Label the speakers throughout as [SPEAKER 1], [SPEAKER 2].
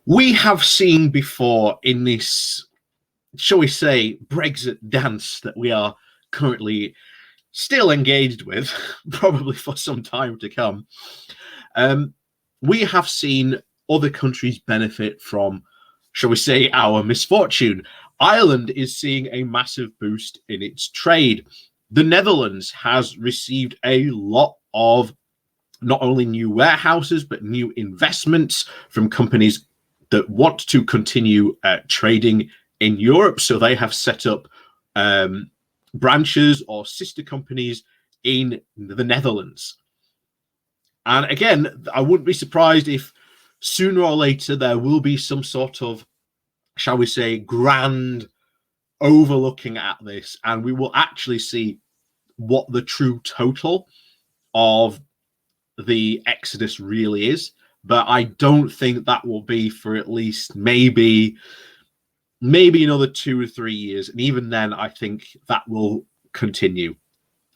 [SPEAKER 1] We have seen before in this, shall we say, Brexit dance that we are currently still engaged with, probably for some time to come. Um, we have seen other countries benefit from, shall we say, our misfortune. Ireland is seeing a massive boost in its trade. The Netherlands has received a lot of not only new warehouses, but new investments from companies that want to continue trading in Europe. So they have set up branches or sister companies in the Netherlands. And again, I wouldn't be surprised if sooner or later there will be some sort of, shall we say, grand overlooking at this, and we will actually see what the true total of the exodus really is. But I don't think that will be for at least maybe another 2 or 3 years, and even then I think that will continue,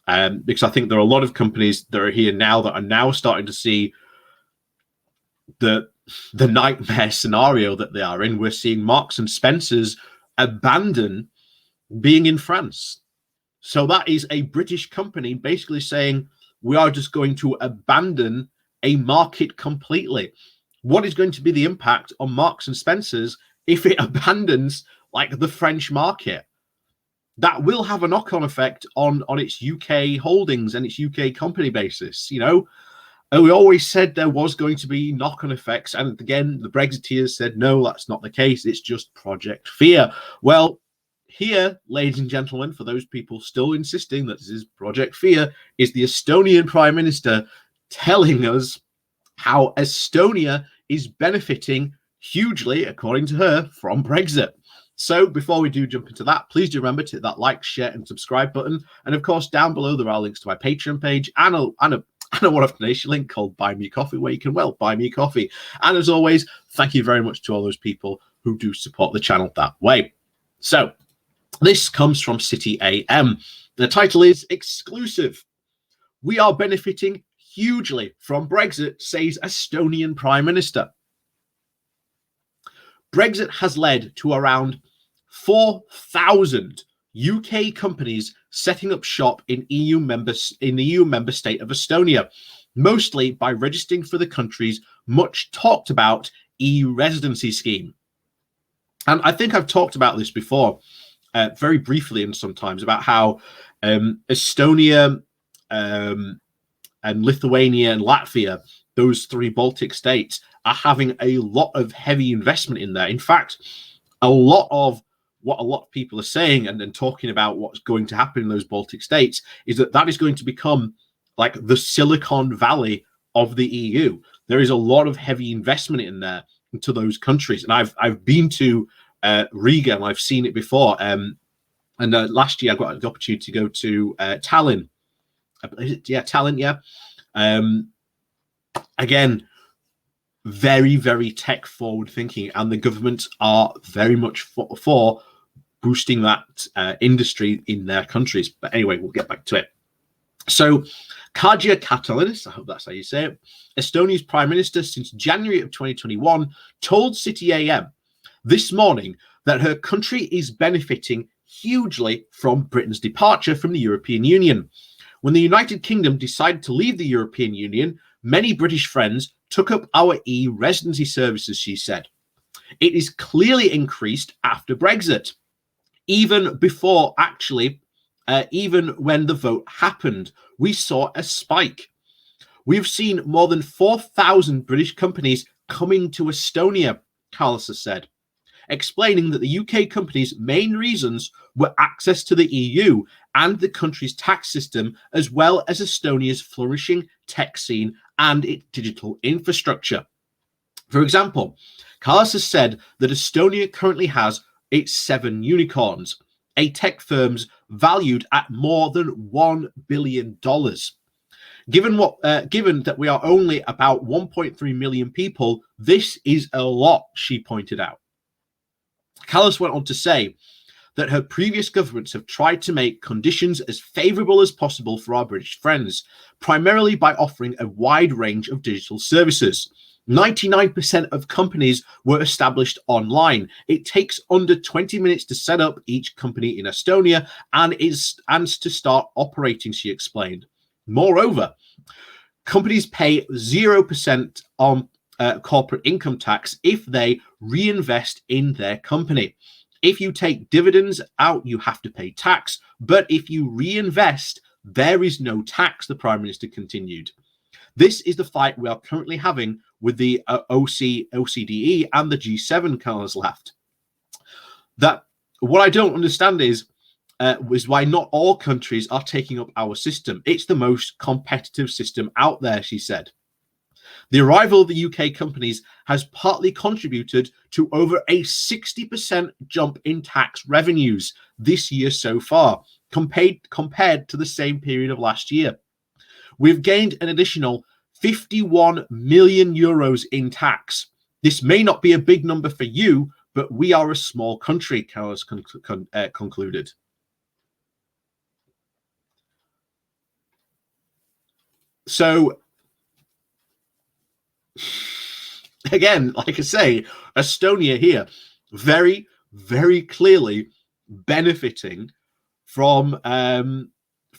[SPEAKER 1] because I think there are a lot of companies that are here now that are now starting to see the nightmare scenario that they are in. We're seeing Marks and Spencer's abandon being in France. So that is a British company basically saying, we are just going to abandon a market completely. What is going to be the impact on Marks and Spencer's if it abandons like the French market? That will have a knock-on effect on its UK holdings and its UK company basis. You know, and we always said there was going to be knock-on effects, and again, the Brexiteers said no, that's not the case. It's just Project Fear. Well, here, ladies and gentlemen, for those people still insisting that this is Project Fear, is the Estonian Prime Minister telling us how Estonia is benefiting hugely, according to her, from Brexit. So before we do jump into that, please do remember to hit that like, share, and subscribe button. And of course, down below, there are links to my Patreon page and a one-off donation link called Buy Me Coffee, where you can, well, buy me coffee. And as always, thank you very much to all those people who do support the channel that way. So this comes from City AM. The title is Exclusive. We are benefiting hugely from Brexit, says Estonian Prime Minister. Brexit has led to around 4,000 UK companies setting up shop in the EU member state of Estonia, mostly by registering for the country's much talked about e-residency scheme. And I think I've talked about this before, very briefly and sometimes, about how Estonia and Lithuania and Latvia, those three Baltic states, are having a lot of heavy investment in there. In fact, a lot of what a lot of people are saying and talking about what's going to happen in those Baltic states is that is going to become like the Silicon Valley of the EU. There is a lot of heavy investment in there into those countries. And I've been to Riga, and I've seen it before. And last year I got the opportunity to go to Tallinn. Tallinn, yeah. Again, very, very tech forward thinking, and the governments are very much for boosting that industry in their countries. But anyway, we'll get back to it. So Kaja Kallas, I hope that's how you say it, Estonia's prime minister since January of 2021, told City AM this morning that her country is benefiting hugely from Britain's departure from the European Union. When the United Kingdom decided to leave the European Union, many British friends took up our e-residency services, she said. It is clearly increased after Brexit, even before even when the vote happened, we saw a spike. We've seen more than 4,000 British companies coming to Estonia, Kallas has said, explaining that the UK companies' main reasons were access to the EU and the country's tax system, as well as Estonia's flourishing tech scene and its digital infrastructure. For example, Kallas has said that Estonia currently has its 7 unicorns, a tech firms valued at more than $1 billion. Given that we are only about 1.3 million people, this is a lot, she pointed out. Kallas went on to say that her previous governments have tried to make conditions as favourable as possible for our British friends, primarily by offering a wide range of digital services. 99% of companies were established online. It takes under 20 minutes to set up each company in Estonia and to start operating, she explained. Moreover, companies pay 0% on corporate income tax if they reinvest in their company. If you take dividends out, you have to pay tax. But if you reinvest, there is no tax, the Prime Minister continued. This is the fight we are currently having with the OCDE and the G7 colors left. That what I don't understand is why not all countries are taking up our system. It's the most competitive system out there, she said. The arrival of the UK companies has partly contributed to over a 60% jump in tax revenues this year so far, compared to the same period of last year. We've gained an additional 51 million euros in tax. This may not be a big number for you, but we are a small country, Carlos concluded. So, again, like I say, Estonia here, very, very clearly benefiting from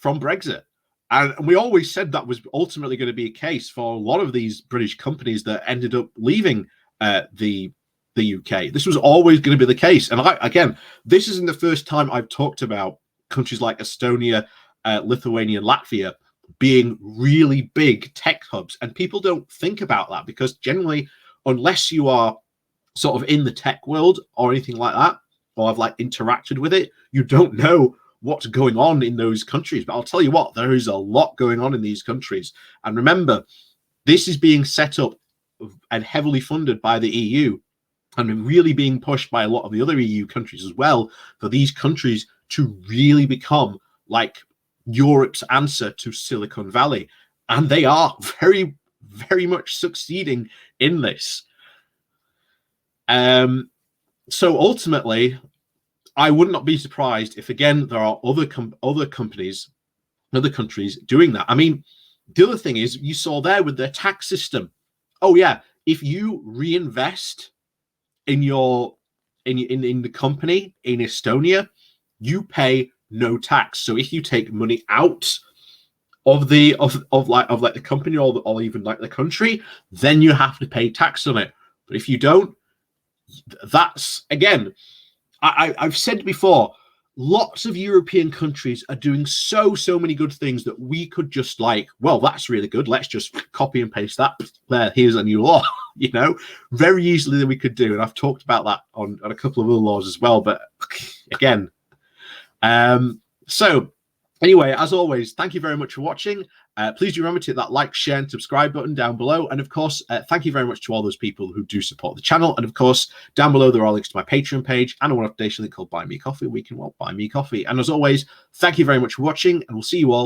[SPEAKER 1] Brexit. And we always said that was ultimately going to be a case for a lot of these British companies that ended up leaving the UK. This was always going to be the case. And again, this isn't the first time I've talked about countries like Estonia, Lithuania, and Latvia being really big tech hubs. And people don't think about that because generally, unless you are sort of in the tech world or anything like that, or have like interacted with it, you don't know what's going on in those countries. But I'll tell you what, there is a lot going on in these countries. And remember, this is being set up and heavily funded by the EU and really being pushed by a lot of the other EU countries as well, for these countries to really become like Europe's answer to Silicon Valley. And they are very, very much succeeding in this. So ultimately, I would not be surprised if, again, there are other companies, other countries doing that. I mean, the other thing is, you saw there with their tax system. Oh yeah, if you reinvest in the company in Estonia, you pay no tax. So if you take money out of the company or even like the country, then you have to pay tax on it. But if you don't, that's, again, I've said before, lots of European countries are doing so many good things that we could just like, well, that's really good, let's just copy and paste that there, here's a new law, you know, very easily that we could do. And I've talked about that on a couple of other laws as well. But again, so anyway, as always, thank you very much for watching. Please do remember to hit that like, share, and subscribe button down below. And of course, thank you very much to all those people who do support the channel. And of course, down below, there are links to my Patreon page and a one-off donation link called Buy Me Coffee. We can buy me coffee. And as always, thank you very much for watching, and we'll see you all